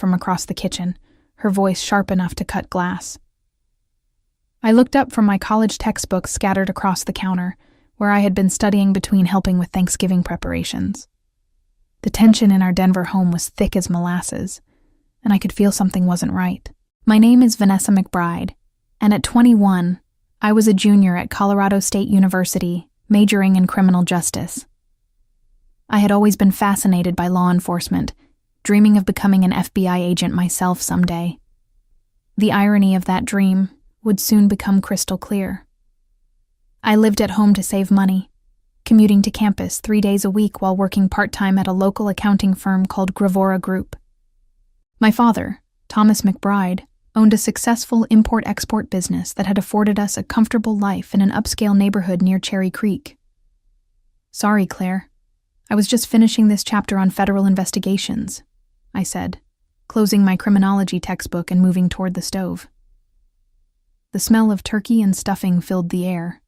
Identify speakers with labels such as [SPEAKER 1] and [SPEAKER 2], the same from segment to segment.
[SPEAKER 1] from across the kitchen, her voice sharp enough to cut glass. I looked up from my college textbooks scattered across the counter, where I had been studying between helping with Thanksgiving preparations. The tension in our Denver home was thick as molasses, and I could feel something wasn't right. My name is Vanessa McBride, and at 21, I was a junior at Colorado State University, majoring in criminal justice. I had always been fascinated by law enforcement, dreaming of becoming an FBI agent myself someday. The irony of that dream would soon become crystal clear. I lived at home to save money, commuting to campus 3 days a week while working part-time at a local accounting firm called Gravora Group. My father, Thomas McBride, owned a successful import-export business that had afforded us a comfortable life in an upscale neighborhood near Cherry Creek. Sorry, Claire. I was just finishing this chapter on federal investigations, I said, closing my criminology textbook and moving toward the stove. The smell of turkey and stuffing filled the air,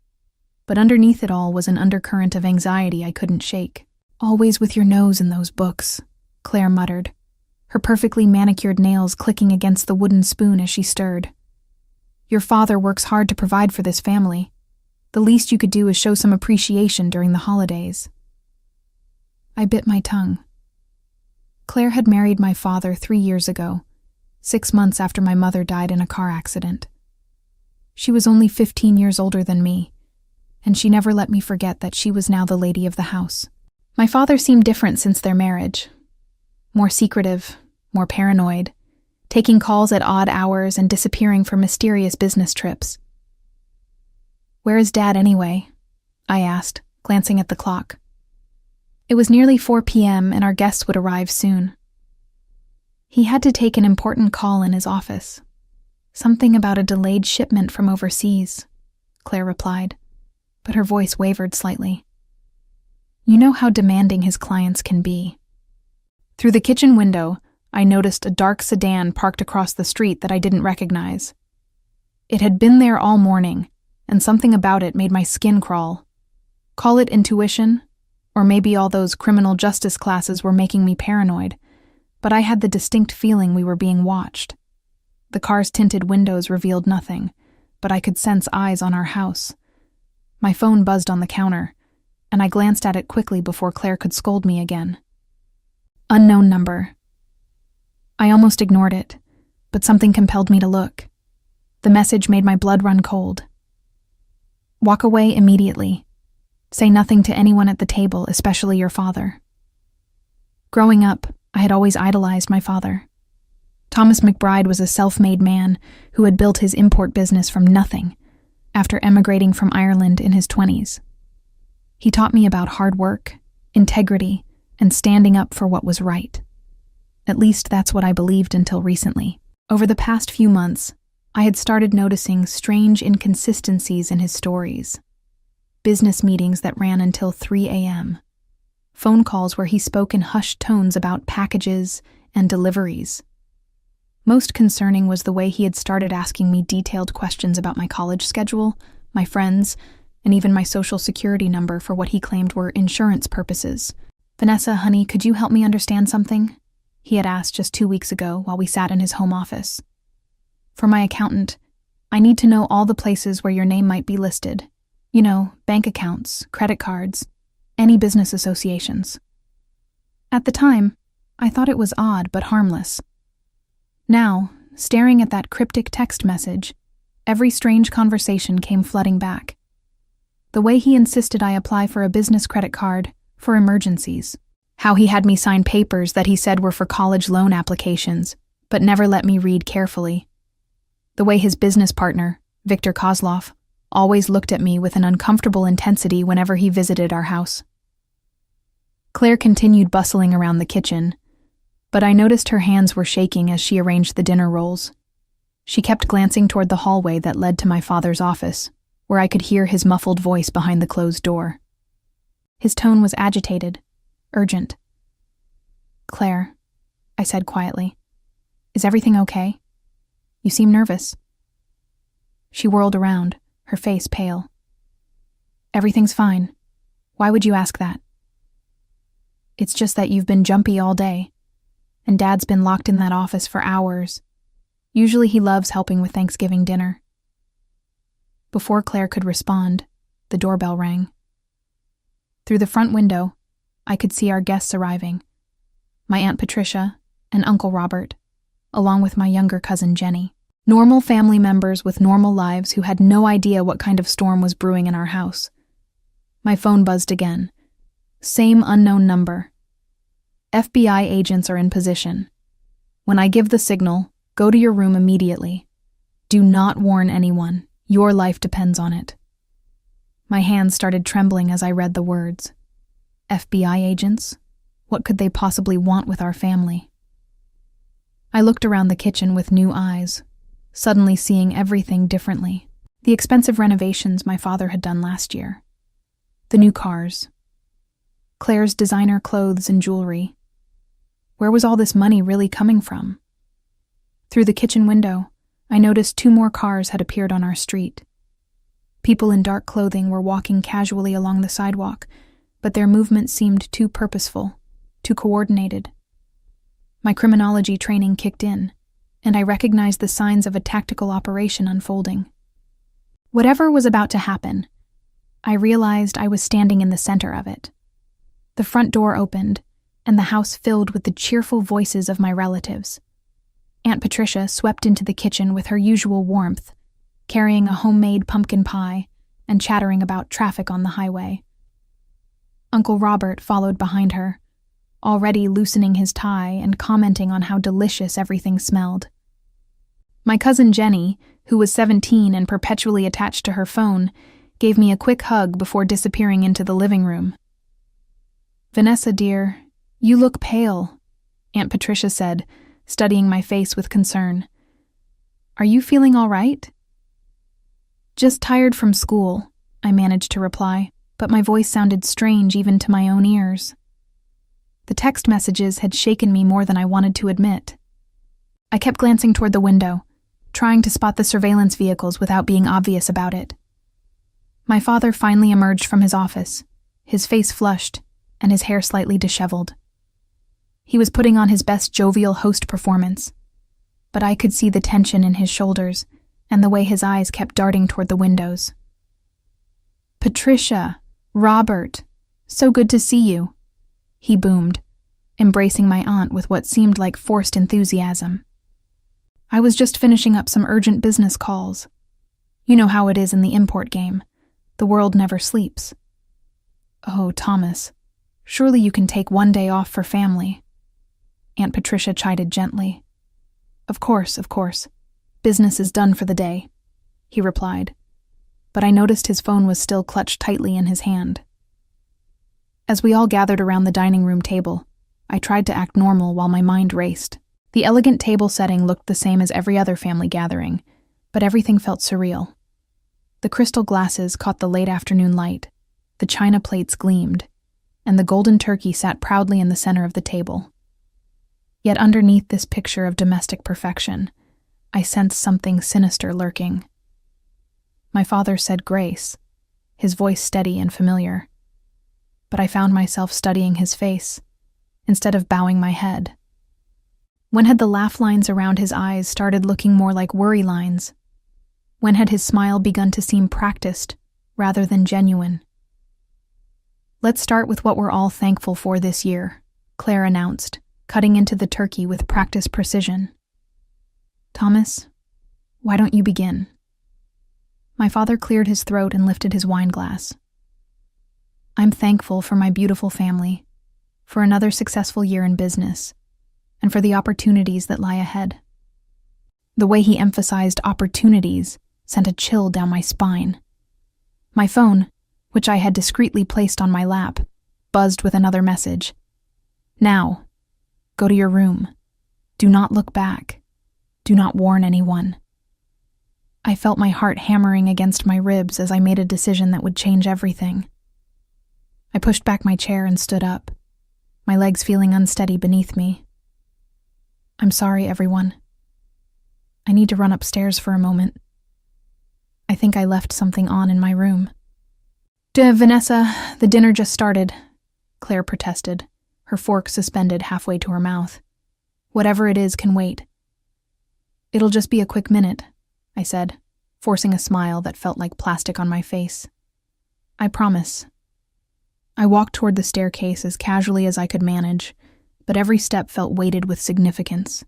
[SPEAKER 1] but underneath it all was an undercurrent of anxiety I couldn't shake. Always with your nose in those books, Claire muttered, her perfectly manicured nails clicking against the wooden spoon as she stirred. Your father works hard to provide for this family. The least you could do is show some appreciation during the holidays. I bit my tongue. Claire had married my father 3 years ago, 6 months after my mother died in a car accident. She was only 15 years older than me, and she never let me forget that she was now the lady of the house. My father seemed different since their marriage. More secretive, more paranoid, taking calls at odd hours and disappearing for mysterious business trips. Where is Dad anyway? I asked, glancing at the clock. It was nearly 4 p.m. and our guests would arrive soon. He had to take an important call in his office. Something about a delayed shipment from overseas, Claire replied, but her voice wavered slightly. You know how demanding his clients can be. Through the kitchen window, I noticed a dark sedan parked across the street that I didn't recognize. It had been there all morning, and something about it made my skin crawl. Call it intuition, or maybe all those criminal justice classes were making me paranoid, but I had the distinct feeling we were being watched. The car's tinted windows revealed nothing, but I could sense eyes on our house. My phone buzzed on the counter, and I glanced at it quickly before Claire could scold me again. Unknown number. I almost ignored it, but something compelled me to look. The message made my blood run cold. Walk away immediately. Say nothing to anyone at the table, especially your father. Growing up, I had always idolized my father. Thomas McBride was a self-made man who had built his import business from nothing after emigrating from Ireland in his 20s. He taught me about hard work, integrity, and standing up for what was right. At least that's what I believed until recently. Over the past few months, I had started noticing strange inconsistencies in his stories. Business meetings that ran until 3 a.m. Phone calls where he spoke in hushed tones about packages and deliveries. Most concerning was the way he had started asking me detailed questions about my college schedule, my friends, and even my social security number for what he claimed were insurance purposes. Vanessa, honey, could you help me understand something? He had asked just 2 weeks ago while we sat in his home office. For my accountant, I need to know all the places where your name might be listed. You know, bank accounts, credit cards, any business associations. At the time, I thought it was odd but harmless. Now, staring at that cryptic text message, every strange conversation came flooding back. The way he insisted I apply for a business credit card for emergencies. How he had me sign papers that he said were for college loan applications, but never let me read carefully. The way his business partner, Victor Kozlov, always looked at me with an uncomfortable intensity whenever he visited our house. Claire continued bustling around the kitchen, but I noticed her hands were shaking as she arranged the dinner rolls. She kept glancing toward the hallway that led to my father's office, where I could hear his muffled voice behind the closed door. His tone was agitated, urgent. Claire, I said quietly, is everything okay? You seem nervous. She whirled around, her face pale. Everything's fine. Why would you ask that? It's just that you've been jumpy all day. and Dad's been locked in that office for hours. Usually he loves helping with Thanksgiving dinner. Before Claire could respond, the doorbell rang. Through the front window, I could see our guests arriving. My Aunt Patricia and Uncle Robert, along with my younger cousin Jenny. Normal family members with normal lives who had no idea what kind of storm was brewing in our house. My phone buzzed again. Same unknown number. FBI agents are in position. When I give the signal, go to your room immediately. Do not warn anyone. Your life depends on it. My hands started trembling as I read the words. FBI agents? What could they possibly want with our family? I looked around the kitchen with new eyes, suddenly seeing everything differently. The expensive renovations my father had done last year. The new cars. Claire's designer clothes and jewelry. Where was all this money really coming from? Through the kitchen window, I noticed 2 more cars had appeared on our street. People in dark clothing were walking casually along the sidewalk, but their movements seemed too purposeful, too coordinated. My criminology training kicked in, and I recognized the signs of a tactical operation unfolding. Whatever was about to happen, I realized I was standing in the center of it. The front door opened, and the house filled with the cheerful voices of my relatives. Aunt Patricia swept into the kitchen with her usual warmth, carrying a homemade pumpkin pie and chattering about traffic on the highway. Uncle Robert followed behind her, already loosening his tie and commenting on how delicious everything smelled. My cousin Jenny, who was 17 and perpetually attached to her phone, gave me a quick hug before disappearing into the living room. "Vanessa, dear, you look pale," Aunt Patricia said, studying my face with concern. "Are you feeling all right?" "Just tired from school," I managed to reply, but my voice sounded strange even to my own ears. The text messages had shaken me more than I wanted to admit. I kept glancing toward the window, trying to spot the surveillance vehicles without being obvious about it. My father finally emerged from his office, his face flushed and his hair slightly disheveled. He was putting on his best jovial host performance, but I could see the tension in his shoulders and the way his eyes kept darting toward the windows. "Patricia, Robert, so good to see you," he boomed, embracing my aunt with what seemed like forced enthusiasm. "I was just finishing up some urgent business calls. You know how it is in the import game. The world never sleeps." "Oh, Thomas, surely you can take 1 day off for family," Aunt Patricia chided gently. Of course. Business is done for the day," he replied, but I noticed his phone was still clutched tightly in his hand. As we all gathered around the dining room table, I tried to act normal while my mind raced. The elegant table setting looked the same as every other family gathering, but everything felt surreal. The crystal glasses caught the late afternoon light, the china plates gleamed, and the golden turkey sat proudly in the center of the table. Yet underneath this picture of domestic perfection, I sensed something sinister lurking. My father said grace, his voice steady and familiar, but I found myself studying his face instead of bowing my head. When had the laugh lines around his eyes started looking more like worry lines? When had his smile begun to seem practiced rather than genuine? "Let's start with what we're all thankful for this year," Claire announced, cutting into the turkey with practiced precision. "Thomas, why don't you begin?" My father cleared his throat and lifted his wine glass. "I'm thankful for my beautiful family, for another successful year in business, and for the opportunities that lie ahead." The way he emphasized opportunities sent a chill down my spine. My phone, which I had discreetly placed on my lap, buzzed with another message. "Now, go to your room. Do not look back. Do not warn anyone." I felt my heart hammering against my ribs as I made a decision that would change everything. I pushed back my chair and stood up, my legs feeling unsteady beneath me. "I'm sorry, everyone. I need to run upstairs for a moment. I think I left something on in my room." Vanessa, the dinner just started," Claire protested, her fork suspended halfway to her mouth. Whatever it is can wait. It'll just be a quick minute, I said, forcing a smile that felt like plastic on my face. I promise. I walked toward the staircase as casually as I could manage, but every step felt weighted with significance.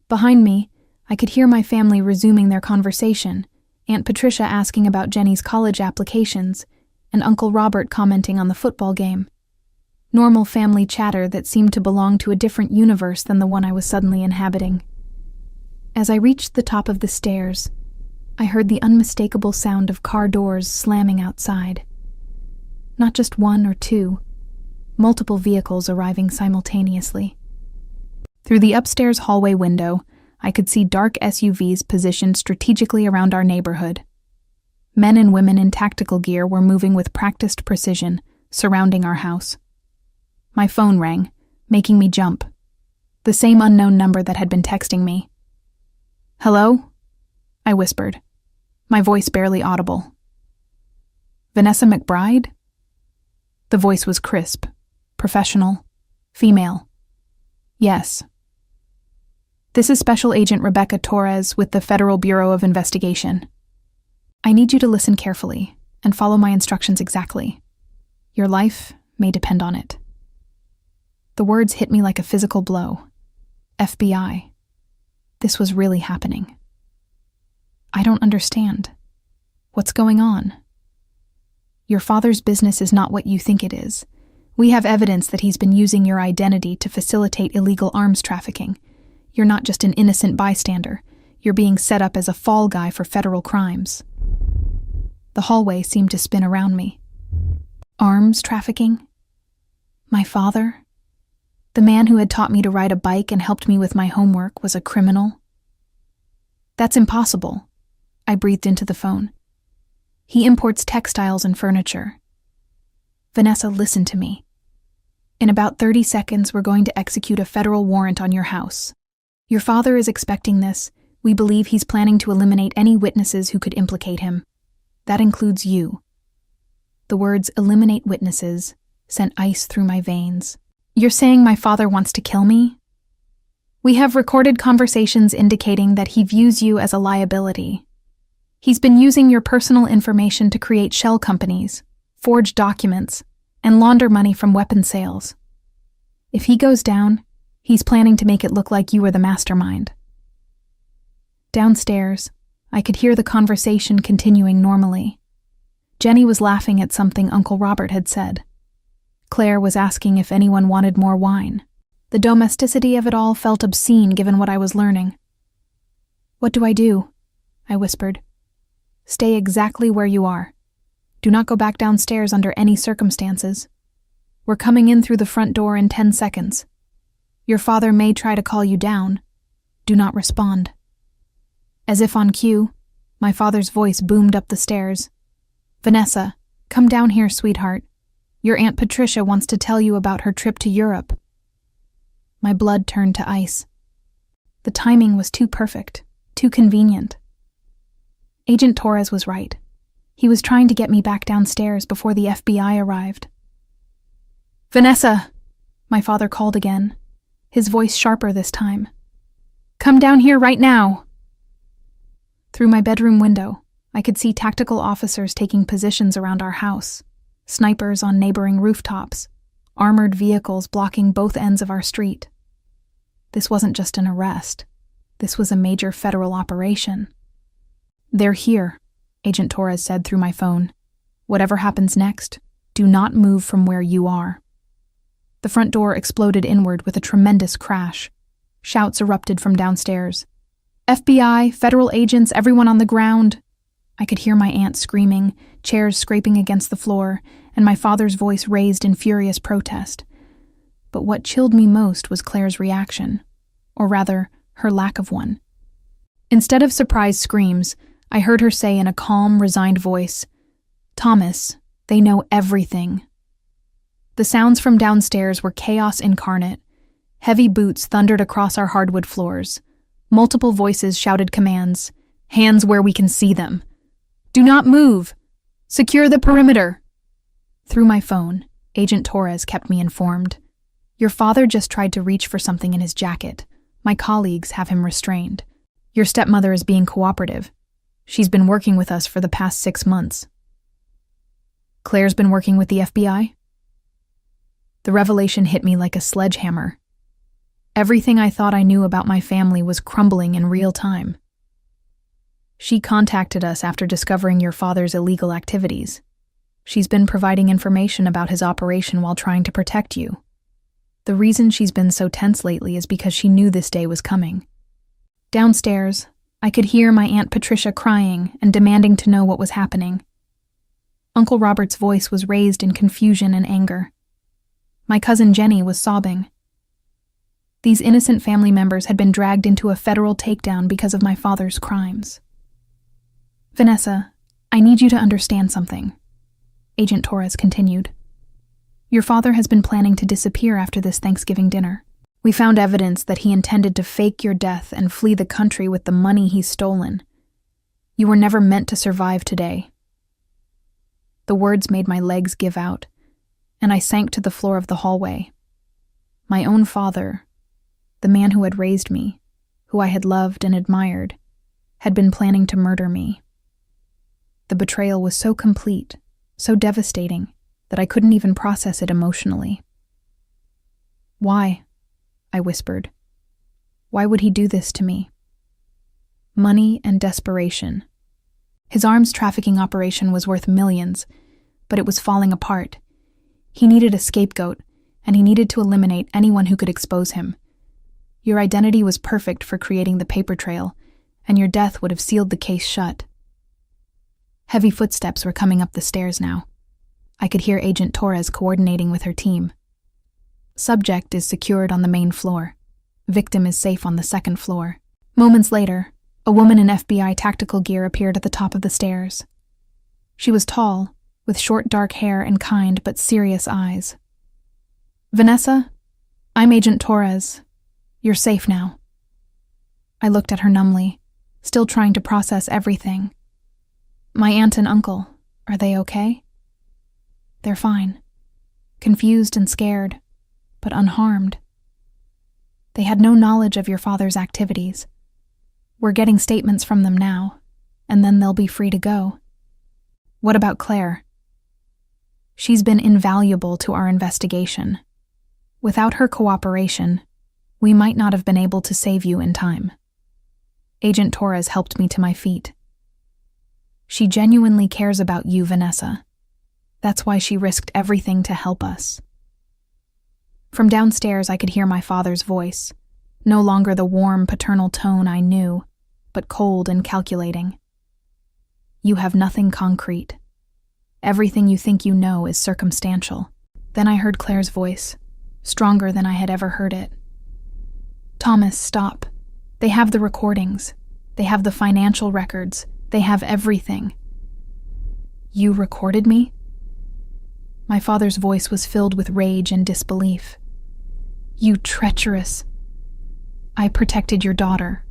[SPEAKER 1] Behind me, I could hear my family resuming their conversation, Aunt Patricia asking about Jenny's college applications, and Uncle Robert commenting on the football game. Normal family chatter that seemed to belong to a different universe than the one I was suddenly inhabiting. As I reached the top of the stairs, I heard the unmistakable sound of car doors slamming outside. Not just one or two, multiple vehicles arriving simultaneously. Through the upstairs hallway window, I could see dark SUVs positioned strategically around our neighborhood. Men and women in tactical gear were moving with practiced precision, surrounding our house. My phone rang, making me jump. The same unknown number that had been texting me. "Hello?" I whispered, my voice barely audible. "Vanessa McBride?" The voice was crisp, professional, female. "Yes." "This is Special Agent Rebecca Torres with the Federal Bureau of Investigation. I need you to listen carefully and follow my instructions exactly. Your life may depend on it." The words hit me like a physical blow. FBI. This was really happening. "I don't understand. What's going on?" "Your father's business is not what you think it is. We have evidence that he's been using your identity to facilitate illegal arms trafficking. You're not just an innocent bystander. You're being set up as a fall guy for federal crimes." The hallway seemed to spin around me. Arms trafficking? My father? The man who had taught me to ride a bike and helped me with my homework was a criminal? "That's impossible," I breathed into the phone. "He imports textiles and furniture." "Vanessa, listen to me. In about 30 seconds, we're going to execute a federal warrant on your house. Your father is expecting this. We believe he's planning to eliminate any witnesses who could implicate him. That includes you." The words "eliminate witnesses" sent ice through my veins. "You're saying my father wants to kill me?" "We have recorded conversations indicating that he views you as a liability. He's been using your personal information to create shell companies, forge documents, and launder money from weapon sales. If he goes down, he's planning to make it look like you were the mastermind." Downstairs, I could hear the conversation continuing normally. Jenny was laughing at something Uncle Robert had said. Claire was asking if anyone wanted more wine. The domesticity of it all felt obscene given what I was learning. "What do I do?" I whispered. "Stay exactly where you are. Do not go back downstairs under any circumstances. We're coming in through the front door in 10 seconds. Your father may try to call you down. Do not respond." As if on cue, my father's voice boomed up the stairs. "Vanessa, come down here, sweetheart. Your Aunt Patricia wants to tell you about her trip to Europe." My blood turned to ice. The timing was too perfect, too convenient. Agent Torres was right. He was trying to get me back downstairs before the FBI arrived. "Vanessa," my father called again, his voice sharper this time. "Come down here right now." Through my bedroom window, I could see tactical officers taking positions around our house, snipers on neighboring rooftops, armored vehicles blocking both ends of our street. This wasn't just an arrest. This was a major federal operation. "They're here," Agent Torres said through my phone. "Whatever happens next, do not move from where you are." The front door exploded inward with a tremendous crash. Shouts erupted from downstairs. "FBI, federal agents, everyone on the ground." I could hear my aunt screaming, chairs scraping against the floor, and my father's voice raised in furious protest. But what chilled me most was Claire's reaction, or rather, her lack of one. Instead of surprised screams, I heard her say in a calm, resigned voice, "Thomas, they know everything." The sounds from downstairs were chaos incarnate. Heavy boots thundered across our hardwood floors. Multiple voices shouted commands. "Hands where we can see them. Do not move. Secure the perimeter." Through my phone, Agent Torres kept me informed. "Your father just tried to reach for something in his jacket. My colleagues have him restrained. Your stepmother is being cooperative. She's been working with us for the past 6 months. Claire's been working with the FBI? The revelation hit me like a sledgehammer. Everything I thought I knew about my family was crumbling in real time. She contacted us after discovering your father's illegal activities. She's been providing information about his operation while trying to protect you. The reason she's been so tense lately is because she knew this day was coming. Downstairs, I could hear my Aunt Patricia crying and demanding to know what was happening. Uncle Robert's voice was raised in confusion and anger. My cousin Jenny was sobbing. These innocent family members had been dragged into a federal takedown because of my father's crimes. Vanessa, I need you to understand something, Agent Torres continued. Your father has been planning to disappear after this Thanksgiving dinner. We found evidence that he intended to fake your death and flee the country with the money he's stolen. You were never meant to survive today. The words made my legs give out, and I sank to the floor of the hallway. My own father, the man who had raised me, who I had loved and admired, had been planning to murder me. The betrayal was so complete, so devastating, that I couldn't even process it emotionally. Why? I whispered. Why would he do this to me? Money and desperation. His arms trafficking operation was worth millions, but it was falling apart. He needed a scapegoat, and he needed to eliminate anyone who could expose him. Your identity was perfect for creating the paper trail, and your death would have sealed the case shut. Heavy footsteps were coming up the stairs now. I could hear Agent Torres coordinating with her team. Subject is secured on the main floor. Victim is safe on the second floor. Moments later, a woman in FBI tactical gear appeared at the top of the stairs. She was tall, with short dark hair and kind but serious eyes. Vanessa, I'm Agent Torres. You're safe now. I looked at her numbly, still trying to process everything. My aunt and uncle, are they okay? They're fine. Confused and scared, but unharmed. They had no knowledge of your father's activities. We're getting statements from them now, and then they'll be free to go. What about Claire? She's been invaluable to our investigation. Without her cooperation, we might not have been able to save you in time. Agent Torres helped me to my feet. She genuinely cares about you, Vanessa. That's why she risked everything to help us. From downstairs, I could hear my father's voice, no longer the warm paternal tone I knew, but cold and calculating. You have nothing concrete. Everything you think you know is circumstantial. Then I heard Claire's voice, stronger than I had ever heard it. Thomas, stop. They have the recordings. They have the financial records. They have everything. You recorded me? My father's voice was filled with rage and disbelief. You treacherous. I protected your daughter,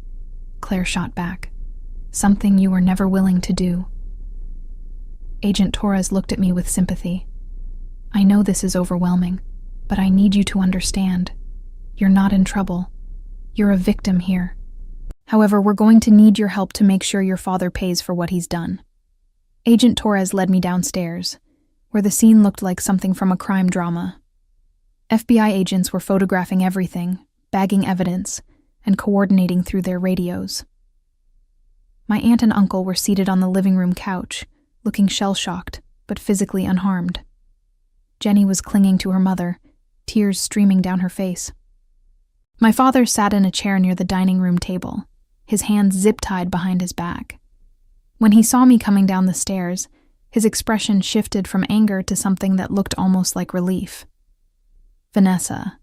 [SPEAKER 1] Claire shot back. Something you were never willing to do. Agent Torres looked at me with sympathy. I know this is overwhelming, but I need you to understand. You're not in trouble. You're a victim here. However, we're going to need your help to make sure your father pays for what he's done. Agent Torres led me downstairs, where the scene looked like something from a crime drama. FBI agents were photographing everything, bagging evidence, and coordinating through their radios. My aunt and uncle were seated on the living room couch, looking shell-shocked, but physically unharmed. Jenny was clinging to her mother, tears streaming down her face. My father sat in a chair near the dining room table, his hands zip-tied behind his back. When he saw me coming down the stairs, his expression shifted from anger to something that looked almost like relief. Vanessa,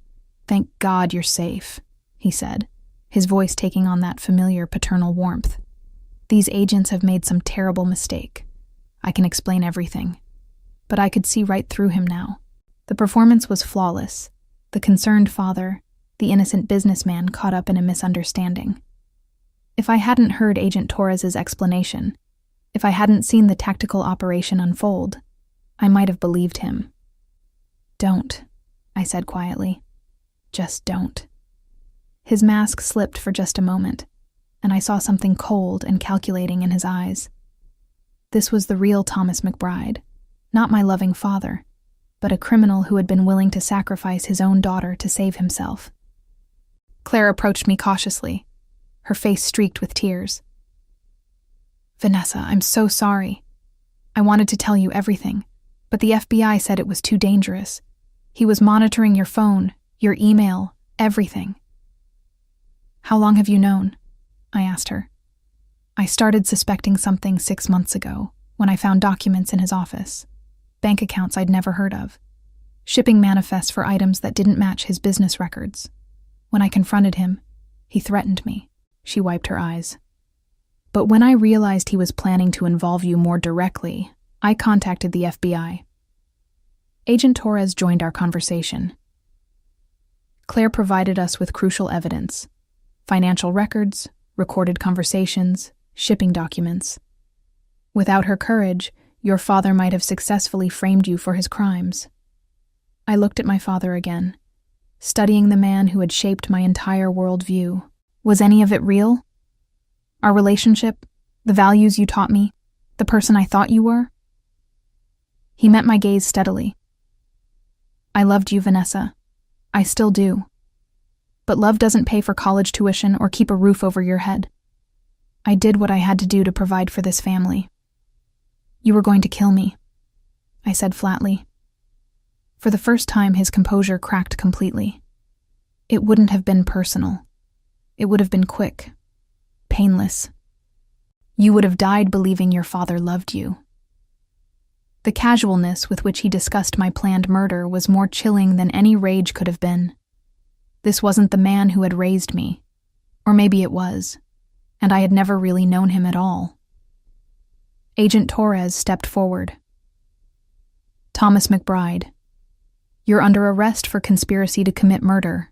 [SPEAKER 1] thank God you're safe, he said, his voice taking on that familiar paternal warmth. These agents have made some terrible mistake. I can explain everything. But I could see right through him now. The performance was flawless. The concerned father, the innocent businessman caught up in a misunderstanding. If I hadn't heard Agent Torres's explanation, if I hadn't seen the tactical operation unfold, I might have believed him. Don't, I said quietly. Just don't. His mask slipped for just a moment, and I saw something cold and calculating in his eyes. This was the real Thomas McBride, not my loving father, but a criminal who had been willing to sacrifice his own daughter to save himself. Claire approached me cautiously, her face streaked with tears. "Vanessa, I'm so sorry. I wanted to tell you everything, but the FBI said it was too dangerous. He was monitoring your phone, your email, everything." "How long have you known?" I asked her. "I started suspecting something 6 months ago, when I found documents in his office. Bank accounts I'd never heard of. Shipping manifests for items that didn't match his business records. When I confronted him, he threatened me." She wiped her eyes. "But when I realized he was planning to involve you more directly, I contacted the FBI." Agent Torres joined our conversation. Claire provided us with crucial evidence: financial records, recorded conversations, shipping documents. "Without her courage, your father might have successfully framed you for his crimes." I looked at my father again, studying the man who had shaped my entire worldview. Was any of it real? Our relationship, the values you taught me, the person I thought you were? He met my gaze steadily. "I loved you, Vanessa. I still do. But love doesn't pay for college tuition or keep a roof over your head. I did what I had to do to provide for this family." "You were going to kill me," I said flatly. For the first time, his composure cracked completely. "It wouldn't have been personal. It would have been quick, painless. You would have died believing your father loved you." The casualness with which he discussed my planned murder was more chilling than any rage could have been. This wasn't the man who had raised me. Or maybe it was, and I had never really known him at all. Agent Torres stepped forward. "Thomas McBride, you're under arrest for conspiracy to commit murder,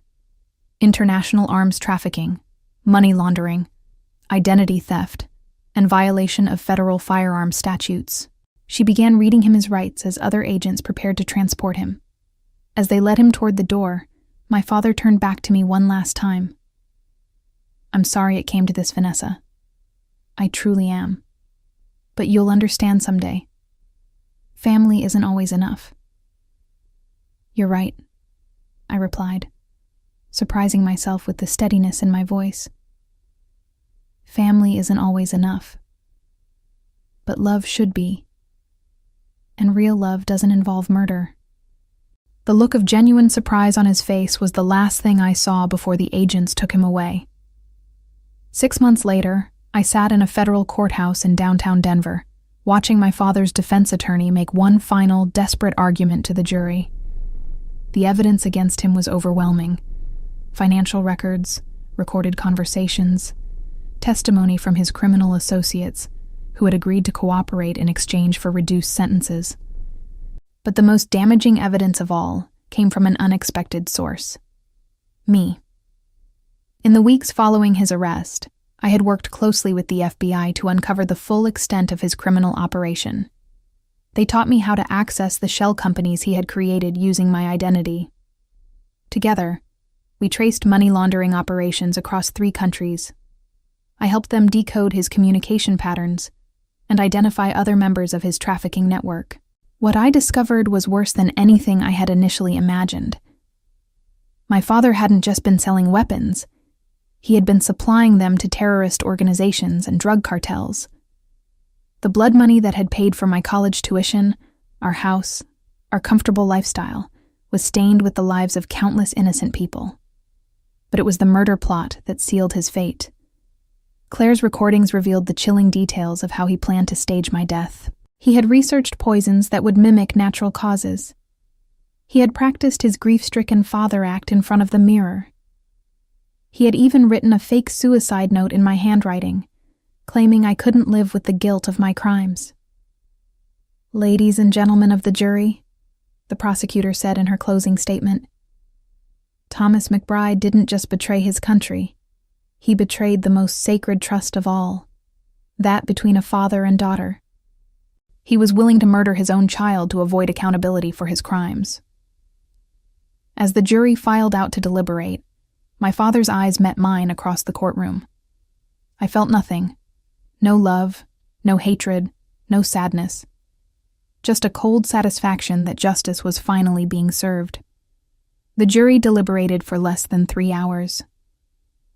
[SPEAKER 1] international arms trafficking, money laundering, identity theft, and violation of federal firearms statutes." She began reading him his rights as other agents prepared to transport him. As they led him toward the door, my father turned back to me one last time. "I'm sorry it came to this, Vanessa. I truly am. But you'll understand someday. Family isn't always enough." "You're right," I replied, surprising myself with the steadiness in my voice. "Family isn't always enough. But love should be. And real love doesn't involve murder." The look of genuine surprise on his face was the last thing I saw before the agents took him away. 6 months later, I sat in a federal courthouse in downtown Denver, watching my father's defense attorney make one final, desperate argument to the jury. The evidence against him was overwhelming. Financial records, recorded conversations, testimony from his criminal associates, who had agreed to cooperate in exchange for reduced sentences. But the most damaging evidence of all came from an unexpected source: me. In the weeks following his arrest, I had worked closely with the FBI to uncover the full extent of his criminal operation. They taught me how to access the shell companies he had created using my identity. Together, we traced money laundering operations across 3 countries. I helped them decode his communication patterns and identify other members of his trafficking network. What I discovered was worse than anything I had initially imagined. My father hadn't just been selling weapons. He had been supplying them to terrorist organizations and drug cartels. The blood money that had paid for my college tuition, our house, our comfortable lifestyle, was stained with the lives of countless innocent people. But it was the murder plot that sealed his fate. Claire's recordings revealed the chilling details of how he planned to stage my death. He had researched poisons that would mimic natural causes. He had practiced his grief-stricken father act in front of the mirror. He had even written a fake suicide note in my handwriting, claiming I couldn't live with the guilt of my crimes. "Ladies and gentlemen of the jury," the prosecutor said in her closing statement, "Thomas McBride didn't just betray his country. He betrayed the most sacred trust of all, that between a father and daughter. He was willing to murder his own child to avoid accountability for his crimes." As the jury filed out to deliberate, My father's eyes met mine across the courtroom. I felt nothing. No love, no hatred, no sadness. Just a cold satisfaction that justice was finally being served. The jury deliberated for less than 3 hours.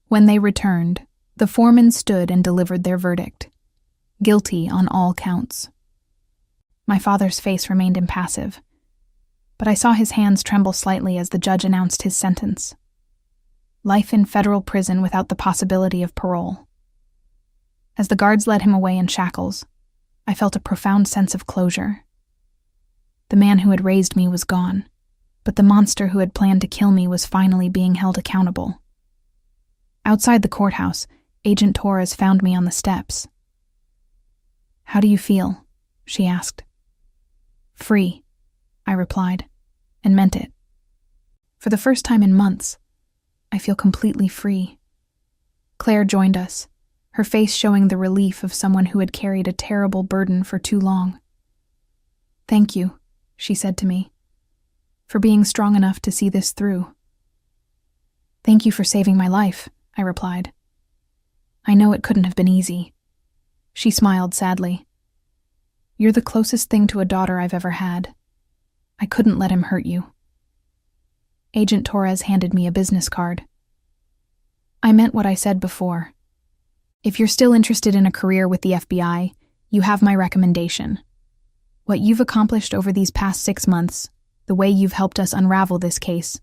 [SPEAKER 1] When they returned, the foreman stood and delivered their verdict. Guilty on all counts. My father's face remained impassive, but I saw his hands tremble slightly as the judge announced his sentence. Life in federal prison without the possibility of parole. As the guards led him away in shackles, I felt a profound sense of closure. The man who had raised me was gone, but the monster who had planned to kill me was finally being held accountable. Outside the courthouse, Agent Torres found me on the steps. "How do you feel?" she asked. "Free," I replied, and meant it. For the first time in months, I feel completely free. Claire joined us, her face showing the relief of someone who had carried a terrible burden for too long. "Thank you," she said to me, "for being strong enough to see this through." "Thank you for saving my life," I replied. "I know it couldn't have been easy." She smiled sadly. "You're the closest thing to a daughter I've ever had. I couldn't let him hurt you." Agent Torres handed me a business card. "I meant what I said before. If you're still interested in a career with the FBI, you have my recommendation. What you've accomplished over these past 6 months, the way you've helped us unravel this case,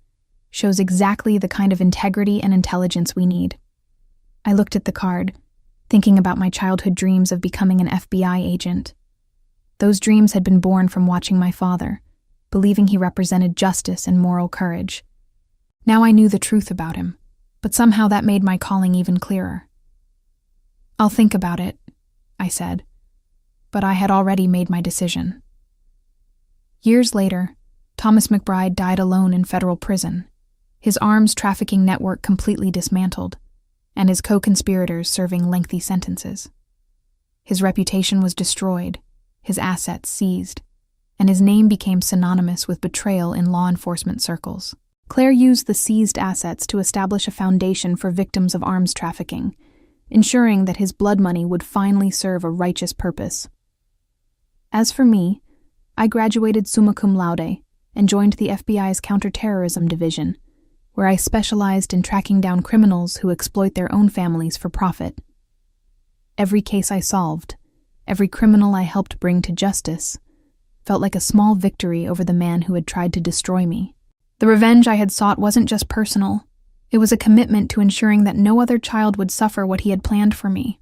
[SPEAKER 1] shows exactly the kind of integrity and intelligence we need." I looked at the card, thinking about my childhood dreams of becoming an FBI agent. Those dreams had been born from watching my father, believing he represented justice and moral courage. Now I knew the truth about him, but somehow that made my calling even clearer. "I'll think about it," I said, but I had already made my decision. Years later, Thomas McBride died alone in federal prison, his arms trafficking network completely dismantled, and his co-conspirators serving lengthy sentences. His reputation was destroyed, his assets seized, and his name became synonymous with betrayal in law enforcement circles. Claire used the seized assets to establish a foundation for victims of arms trafficking, ensuring that his blood money would finally serve a righteous purpose. As for me, I graduated summa cum laude and joined the FBI's counterterrorism division, where I specialized in tracking down criminals who exploit their own families for profit. Every case I solved, every criminal I helped bring to justice, felt like a small victory over the man who had tried to destroy me. The revenge I had sought wasn't just personal. It was a commitment to ensuring that no other child would suffer what he had planned for me.